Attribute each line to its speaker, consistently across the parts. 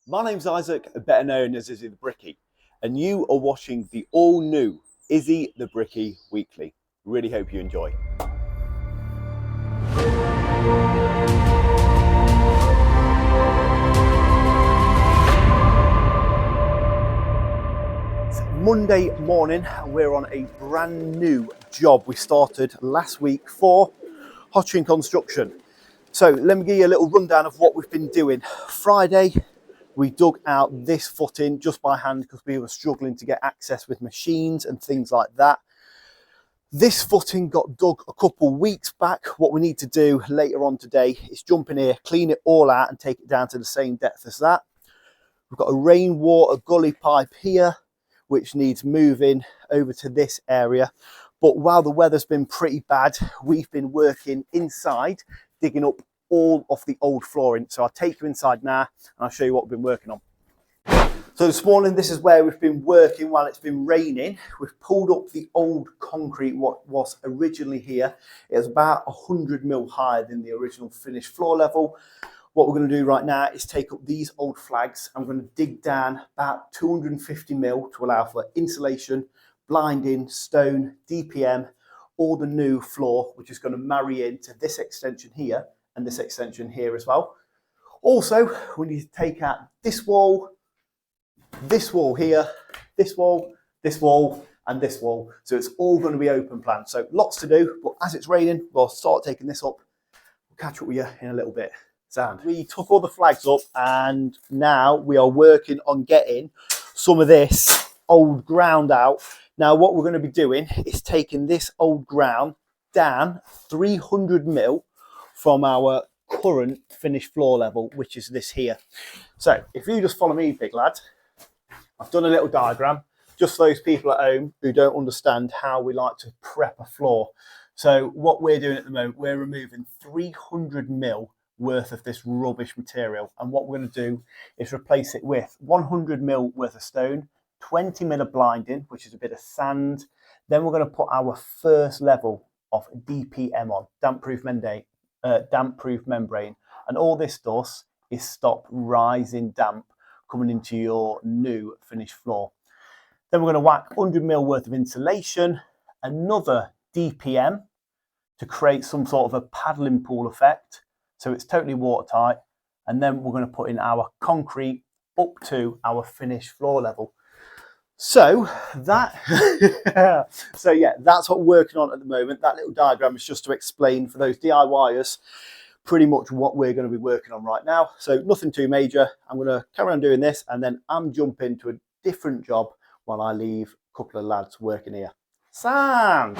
Speaker 1: My name's Isaac, better known as Izzy the Bricky, and you are watching the all-new Izzy the Bricky Weekly. Really hope you enjoy. It's Monday morning, and we're on a brand new job we started last week for Hotching Construction. So let me give you a little rundown of what we've been doing. Friday, we dug out this footing just by hand because we were struggling to get access with machines and things like that. This footing got dug a couple weeks back. What we need to do later on today is jump in here, clean it all out and take it down to the same depth as that. We've got a rainwater gully pipe here, which needs moving over to this area. But while the weather's been pretty bad, we've been working inside, digging up all of the old flooring. So I'll take you inside now and I'll show you what we've been working on. So this morning, this is where we've been working while it's been raining. We've pulled up the old concrete, what was originally here. It was about 100 mil higher than the original finished floor level. What we're going to do right now is take up these old flags. I'm going to dig down about 250 mil to allow for insulation, blinding, stone, DPM, all the new floor, which is going to marry into this extension here and this extension here as well. Also, we need to take out this wall here, this wall, and this wall. So it's all going to be open plan. So lots to do, but as it's raining, we'll start taking this up. We'll catch up with you in a little bit. Sound. We took all the flags up and now we are working on getting some of this old ground out. Now what we're going to be doing is taking this old ground down 300 mil from our current finished floor level, which is this here. So if you just follow me, big lad, I've done a little diagram, just for those people at home who don't understand how we like to prep a floor. So what we're doing at the moment, we're removing 300 mil worth of this rubbish material. And what we're going to do is replace it with 100 mil worth of stone, 20 mil of blinding, which is a bit of sand. Then we're going to put our first level of DPM on, damp-proof membrane. And all this does is stop rising damp coming into your new finished floor. Then we're going to whack 100 mil worth of insulation, another DPM to create some sort of a paddling pool effect. So it's totally watertight. And then we're going to put in our concrete up to our finished floor level. So that, yeah, that's what we're working on at the moment. That little diagram is just to explain for those DIYers pretty much what we're going to be working on right now. So nothing too major. I'm going to carry on doing this and then I'm jumping to a different job while I leave a couple of lads working here. Sam!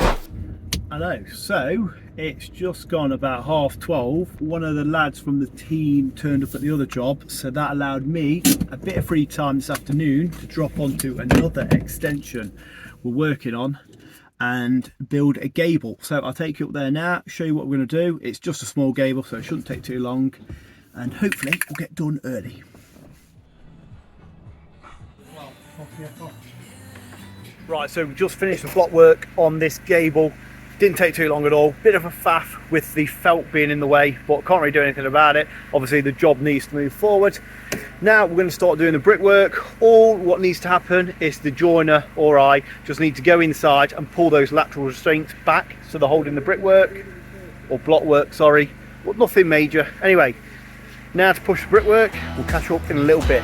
Speaker 2: Hello, so it's just gone about 12:30. One of the lads from the team turned up at the other job, so that allowed me a bit of free time this afternoon to drop onto another extension we're working on and build a gable. So I'll take you up there now, show you what we're going to do. It's just a small gable, so it shouldn't take too long, and hopefully we'll get done early. Right, so we've just finished the block work on this gable. Didn't take too long at all. Bit of a faff with the felt being in the way, but can't really do anything about it. Obviously the job needs to move forward. Now we're going to start doing the brickwork. All what needs to happen is the joiner or I just need to go inside and pull those lateral restraints back so they're holding the brickwork, or block work, sorry, but nothing major. Anyway, now to push the brickwork. We'll catch up in a little bit.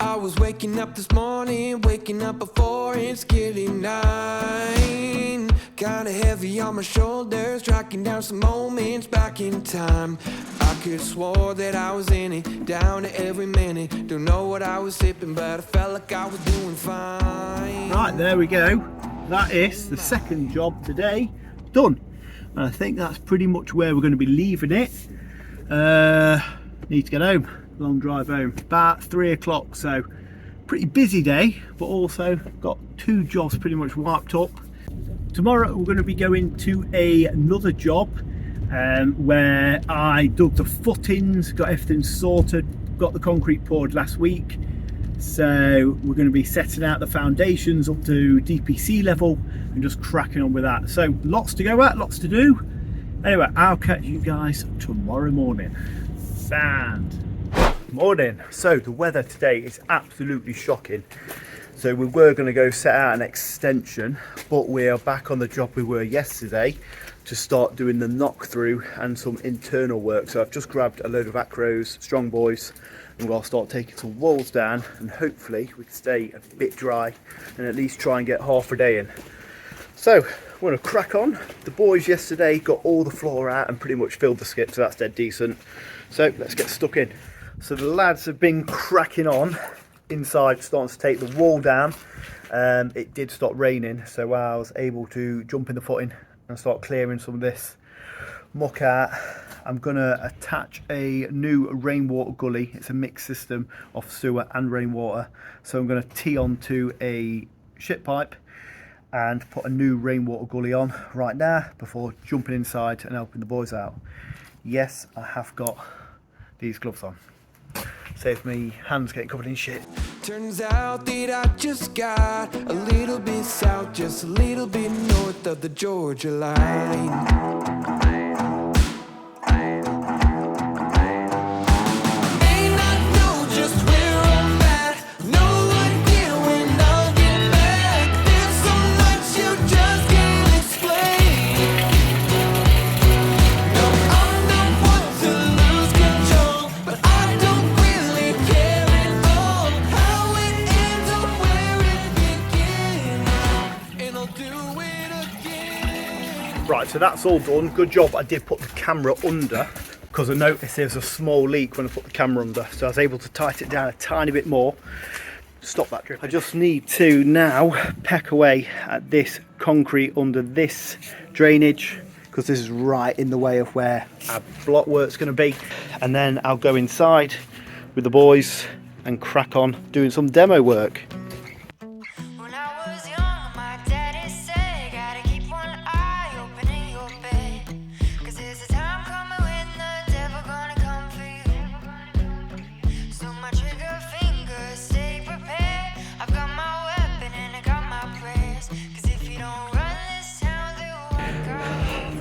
Speaker 3: I was waking up this morning, waking up before it's getting 9. Kinda heavy on my shoulders, tracking down some moments back in time. I could swore that I was in it, down to every minute. Don't know what I was sipping, but I felt like I was doing fine.
Speaker 2: Right, there we go. That is the second job today done. And I think that's pretty much where we're going to be leaving it. Need to get home. Long drive home, about 3 o'clock, so pretty busy day, but also got 2 jobs pretty much wiped up. Tomorrow we're going to be going to another job where I dug the footings, got everything sorted, got the concrete poured last week, so we're going to be setting out the foundations up to DPC level and just cracking on with that. So lots to go at, lots to do. Anyway, I'll catch you guys tomorrow morning. sand. Morning. So the weather today is absolutely shocking. So we were going to go set out an extension, but we are back on the job we were yesterday to start doing the knock through and some internal work. So I've just grabbed a load of acros, strong boys, and we'll start taking some walls down, and hopefully we can stay a bit dry and at least try and get half a day in. So we're going to crack on. The boys yesterday got all the floor out and pretty much filled the skip, so that's dead decent. So let's get stuck in. So the lads have been cracking on inside, starting to take the wall down. It did stop raining, so I was able to jump in the footing and start clearing some of this muck out. I'm going to attach a new rainwater gully. It's a mixed system of sewer and rainwater. So I'm going to tee onto a ship pipe and put a new rainwater gully on right now before jumping inside and helping the boys out. Yes, I have got these gloves on. Save me hands getting covered in shit.
Speaker 3: Turns out that I just got a little bit south, just a little bit north of the Georgia line.
Speaker 2: Right, so that's all done. Good job I did put the camera under, because I noticed there's a small leak when I put the camera under, so I was able to tighten it down a tiny bit more, stop that dripping. I just need to now peck away at this concrete under this drainage, because this is right in the way of where our block work's going to be, and then I'll go inside with the boys and crack on doing some demo work.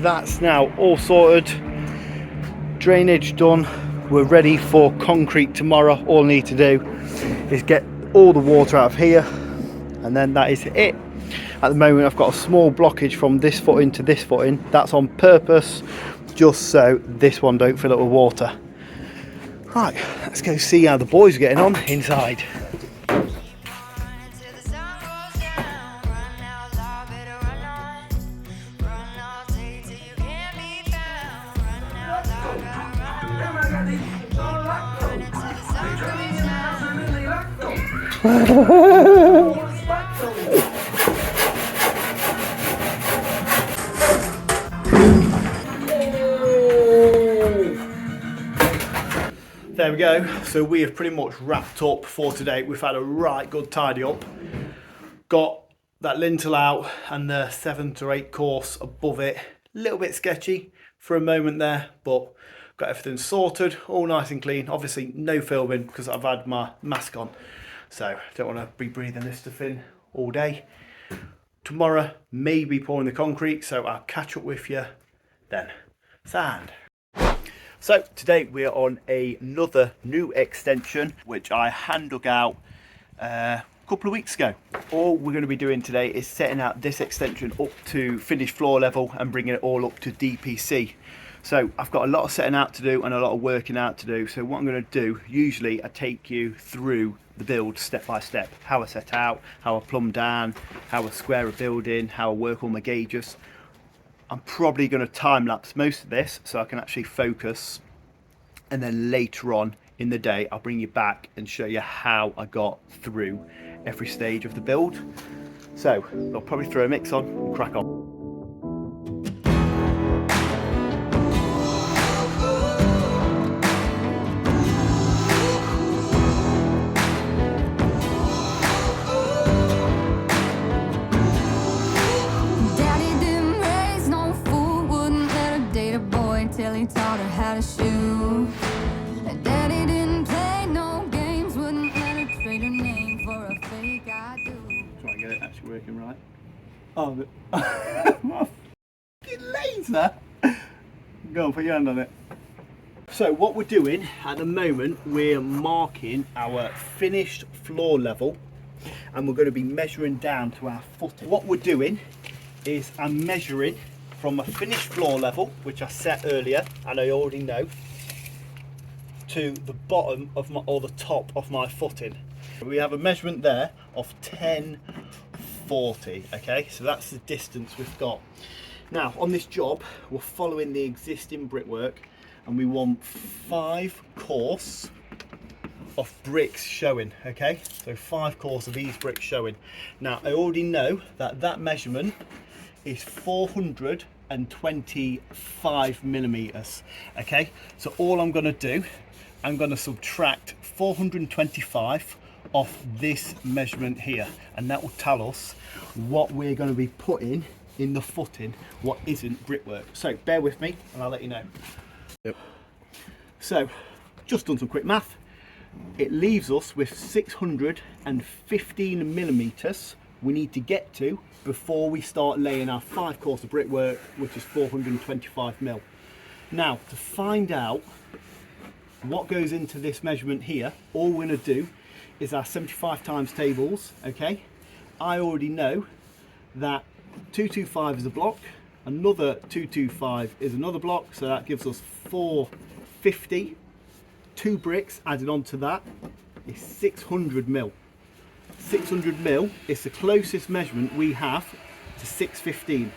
Speaker 2: That's now all sorted, drainage done, we're ready for concrete tomorrow. All I need to do is get all the water out of here, and then that is it. At the moment I've got a small blockage from this footing to this footing. That's on purpose, just so this one don't fill up with water. Right, let's go see how the boys are getting on inside. There we go. So we have pretty much wrapped up for today. We've had a right good tidy up. Got that lintel out and the 7 to 8 course above it. A little bit sketchy for a moment there, but got everything sorted, all nice and clean. Obviously no filming because I've had my mask on, so don't want to be breathing this stuff in all day. Tomorrow maybe pouring the concrete, so I'll catch up with you then. Sand. So today we are on another new extension which I hand dug out a couple of weeks ago. All we're going to be doing today is setting out this extension up to finished floor level and bringing it all up to DPC. So I've got a lot of setting out to do and a lot of working out to do. So what I'm going to do, usually I take you through the build step by step. How I set out, how I plumb down, how I square a building, how I work all my gauges. I'm probably going to time lapse most of this so I can actually focus, and then later on in the day I'll bring you back and show you how I got through every stage of the build. So I'll probably throw a mix on and crack on.
Speaker 4: He taught her how to shoot. Daddy didn't play no games, wouldn't let her trade her name for a fake I do.
Speaker 2: Try and get it actually working right. Oh, what a f***ing laser! Go on, put your hand on it. So what we're doing at the moment, we're marking our finished floor level, and we're going to be measuring down to our footing. What we're doing is I'm measuring from a finished floor level, which I set earlier and I already know, to the bottom of my, or the top of my footing. We have a measurement there of 1040, okay, so that's the distance we've got. Now on this job we're following the existing brickwork, and we want 5 course of bricks showing, okay, so 5 course of these bricks showing. Now I already know that that measurement is 425 millimeters, okay, so all I'm going to do, I'm going to subtract 425 off this measurement here, and that will tell us what we're going to be putting in the footing, what isn't brickwork. So bear with me and I'll let you know.
Speaker 1: Yep.
Speaker 2: So just done some quick math. It leaves us with 615 millimeters we need to get to before we start laying our 5 course of brickwork, which is 425 mil. Now to find out what goes into this measurement here, all we're going to do is our 75 times tables, okay. I already know that 225 is a block, another 225 is another block, so that gives us 450. 2 bricks added on to that is 600 mil. 600 mil is the closest measurement we have to 615.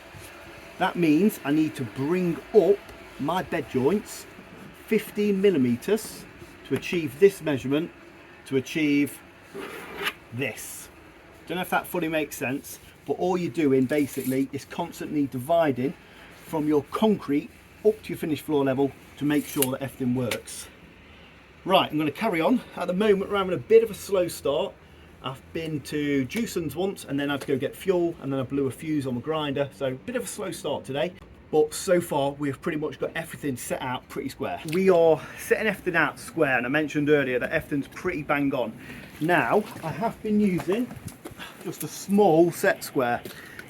Speaker 2: That means I need to bring up my bed joints 15 millimeters to achieve this measurement, to achieve this. Don't know if that fully makes sense, but all you're doing basically is constantly dividing from your concrete up to your finished floor level to make sure that everything works. Right, I'm going to carry on. At the moment we're having a bit of a slow start. I've been to Jugson's once and then I had to go get fuel, and then I blew a fuse on the grinder, so a bit of a slow start today. But so far we've pretty much got everything set out pretty square. We are setting everything out square, and I mentioned earlier that everything's pretty bang on. Now I have been using just a small set square,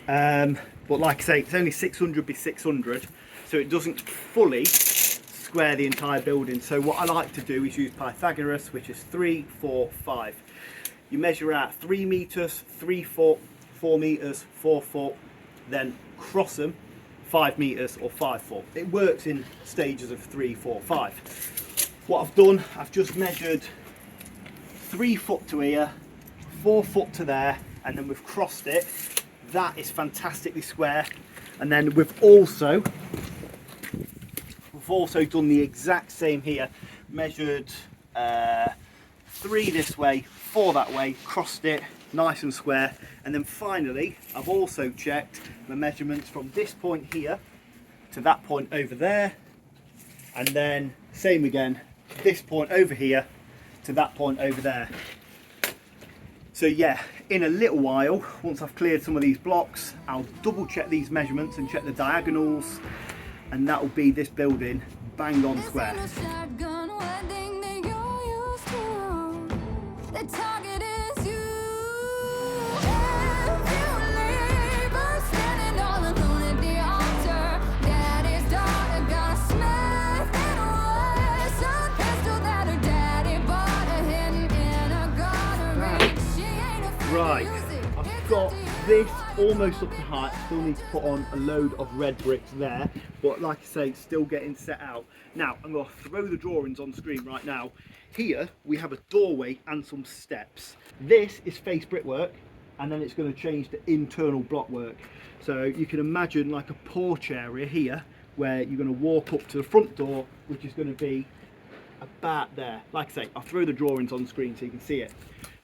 Speaker 2: but like I say, it's only 600 by 600, so it doesn't fully square the entire building. So what I like to do is use Pythagoras, which is 3, 4, 5. You measure out 3 meters, 3 foot, 4 meters, 4 foot, then cross them 5 meters or 5 foot. It works in stages of 3, 4, 5. What I've done, I've just measured 3 foot to here, 4 foot to there, and then we've crossed it. That is fantastically square. And then we've also done the exact same here, measured 3 this way, 4 that way, crossed it, nice and square. And then finally I've also checked the measurements from this point here to that point over there, and then same again, this point over here to that point over there. So yeah, in a little while, once I've cleared some of these blocks, I'll double check these measurements and check the diagonals, and that will be this building bang on square. Right, I've got this almost up to height. I still need to put on a load of red bricks there, but like I say, it's still getting set out. Now I'm going to throw the drawings on screen right now. Here we have a doorway and some steps. This is face brickwork, and then it's going to change to internal block work. So you can imagine like a porch area here where you're going to walk up to the front door, which is going to be about there. Like I say, I'll throw the drawings on screen so you can see it.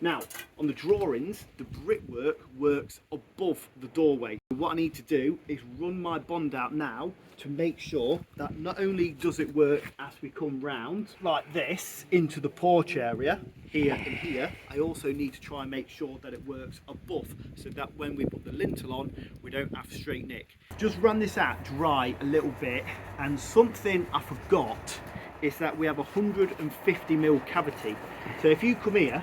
Speaker 2: Now on the drawings, the brickwork works above the doorway. What I need to do is run my bond out now to make sure that not only does it work as we come round like this into the porch area here and here, I also need to try and make sure that it works above, so that when we put the lintel on we don't have straight nick. Just run this out dry a little bit, and something I forgot is that we have 150 mil cavity. So if you come here,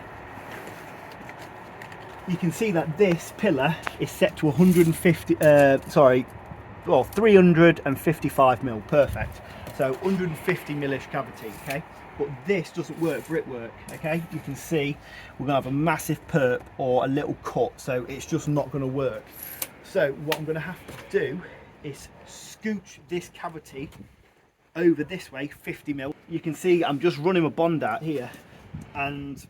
Speaker 2: you can see that this pillar is set to 355 mil, perfect. So So 150 millish cavity, okay? But this doesn't work brickwork, okay? You can see we're gonna have a massive perp or a little cut, so it's just not gonna work. So what I'm gonna have to do is scooch this cavity over this way, 50 mil. You can see I'm just running my bond out here and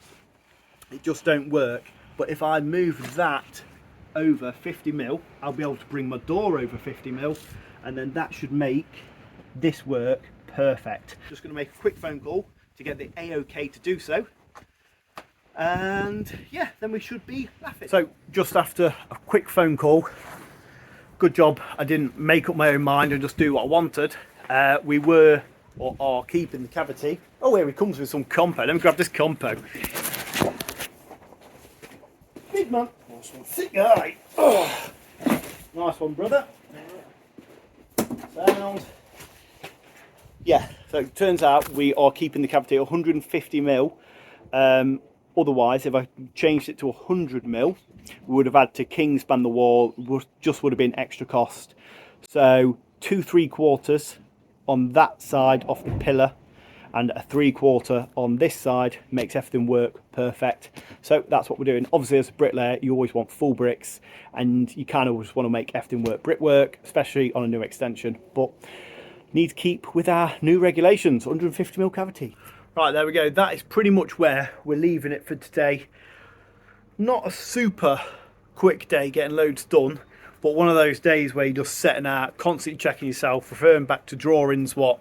Speaker 2: it just don't work. But if I move that over 50 mil, I'll be able to bring my door over 50 mil, and then that should make this work perfect. Just going to make a quick phone call to get the A-OK to do so, and yeah, then we should be laughing. So just after a quick phone call, good job I didn't make up my own mind and just do what I wanted. We were or are keeping the cavity. Oh, here he comes with some compo. Let me grab this compo. Big man. Nice one. Sick guy. Oh. Nice one, brother. Sound. Yeah, so it turns out we are keeping the cavity at 150 mil. Otherwise, if I changed it to 100 mil, we would have had to kingspan the wall, just would have been extra cost. So 2 3/4 on that side off the pillar and a 3/4 on this side makes everything work perfect. So that's what we're doing. Obviously, as a bricklayer, you always want full bricks and you kind of just want to make everything work brickwork, especially on a new extension, but need to keep with our new regulations. 150 mil cavity. Right, there we go. That is pretty much where we're leaving it for today. Not a super quick day getting loads done, but one of those days where you're just setting out, constantly checking yourself, referring back to drawings what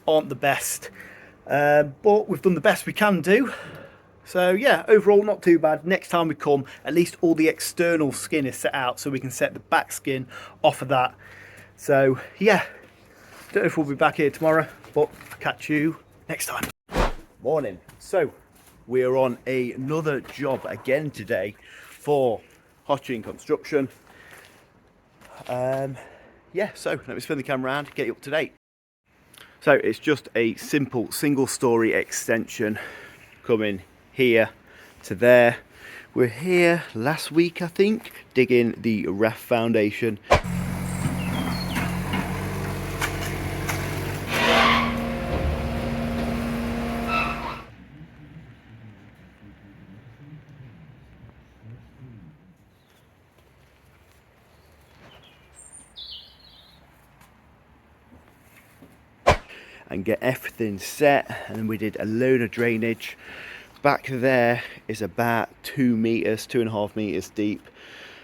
Speaker 2: aren't the best. But we've done the best we can do. So yeah, overall not too bad. Next time we come, at least all the external skin is set out so we can set the back skin off of that. So yeah, don't know if we'll be back here tomorrow, but I'll catch you next time.
Speaker 1: Morning. So we're on another job again today for Hotching Construction. Yeah, so let me spin the camera around, get you up to date. So it's just a simple single story extension coming here to there. We're here last week, I think, digging the raft foundation. And get everything set, and we did a load of drainage. Back there is about 2 meters, 2.5 meters deep,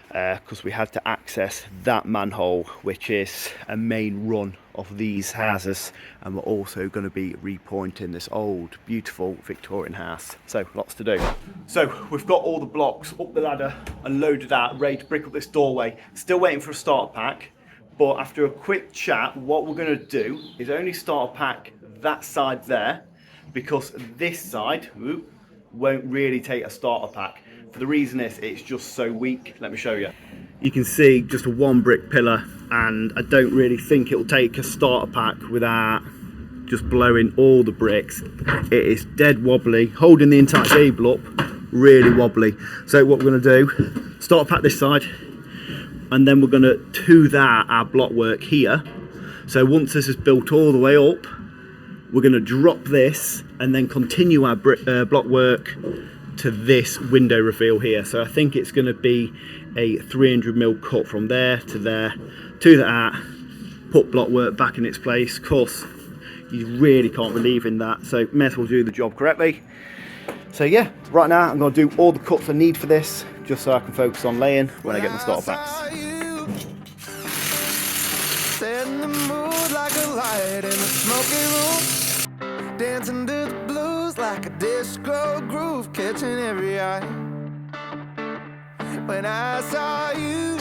Speaker 1: because we had to access that manhole, which is a main run of these houses, and we're also going to be repointing this old beautiful Victorian house, so lots to do. So we've got all the blocks up the ladder and loaded out, ready to brick up this doorway. Still waiting for a starter pack. But after a quick chat, what we're going to do is only start a pack that side there, because this side won't really take a starter pack. For the reason is it's just so weak. Let me show you. You can see just a 1 brick pillar, and I don't really think it'll take a starter pack without just blowing all the bricks. It is dead wobbly, holding the entire gable up, really wobbly. So what we're going to do, starter pack this side, and then we're going to to that our block work here. So once this is built all the way up, we're going to drop this and then continue our block work to this window reveal here. So I think it's going to be a 300 mil cut from there to there, to that, put block work back in its place. Of course, you really can't believe in that, so may as well do the job correctly. So yeah, right now I'm going to do all the cuts I need for this, just so I can focus on laying when I get my starter packs.
Speaker 3: Setting the mood like a light in a smoky room, dancing to the blues like a disco groove, catching every eye. When I saw you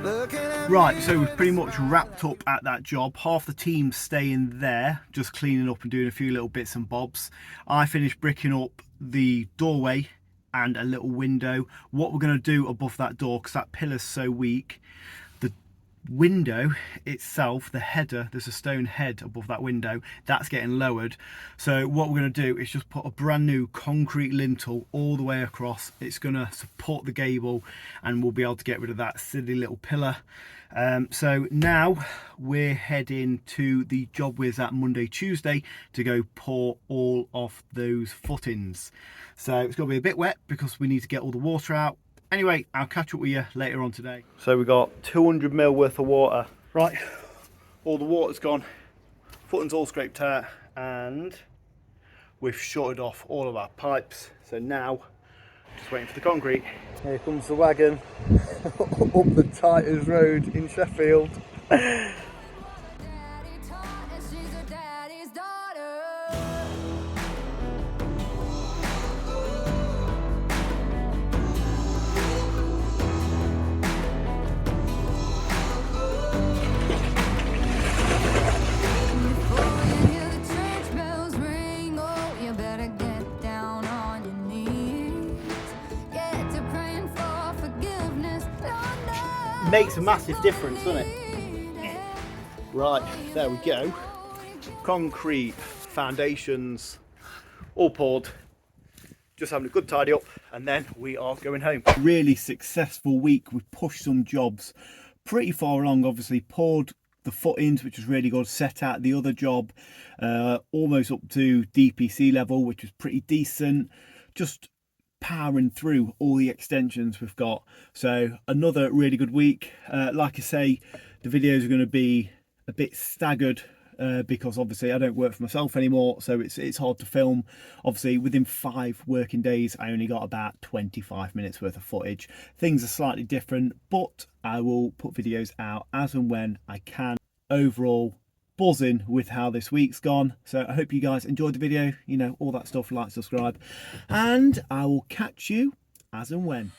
Speaker 3: looking at
Speaker 2: Right, so we've pretty much wrapped up at that job. Half the team's staying there, just cleaning up and doing a few little bits and bobs. I finished bricking up the doorway and a little window. What we're going to do above that door, because that pillar's so weak, the window itself, the header, there's a stone head above that window, that's getting lowered. So what we're going to do is just put a brand new concrete lintel all the way across. It's going to support the gable, and we'll be able to get rid of that silly little pillar. So now we're heading to the job we was at Monday, Tuesday to go pour all of those footings. So it's going to be a bit wet because we need to get all the water out. Anyway, I'll catch up with you later on today. So we got 200 ml worth of water. Right, all the water's gone, footings all scraped out, and we've shorted off all of our pipes. So now, just waiting for the concrete. Here comes the wagon up the tightest road in Sheffield.
Speaker 4: Daddy taught and she's her daddy's daughter. Before you hear the church bells ring, oh, you better get down on your knees. Get to praying for forgiveness. Lord,
Speaker 2: Makes a massive difference, doesn't it? Right, there we go. Concrete, foundations, all poured. Just having a good tidy up, and then we are going home. Really successful week. We've pushed some jobs pretty far along. Obviously poured the footings, which was really good. Set out the other job almost up to DPC level, which was pretty decent. Just powering through all the extensions we've got. So another really good week. Like I say, the videos are going to be a bit staggered because obviously I don't work for myself anymore, so it's hard to film. Obviously within 5 working days I only got about 25 minutes worth of footage. Things are slightly different, but I will put videos out as and when I can. Overall, buzzing with how this week's gone. So I hope you guys enjoyed the video, you know, all that stuff. Like, subscribe, and I will catch you as and when.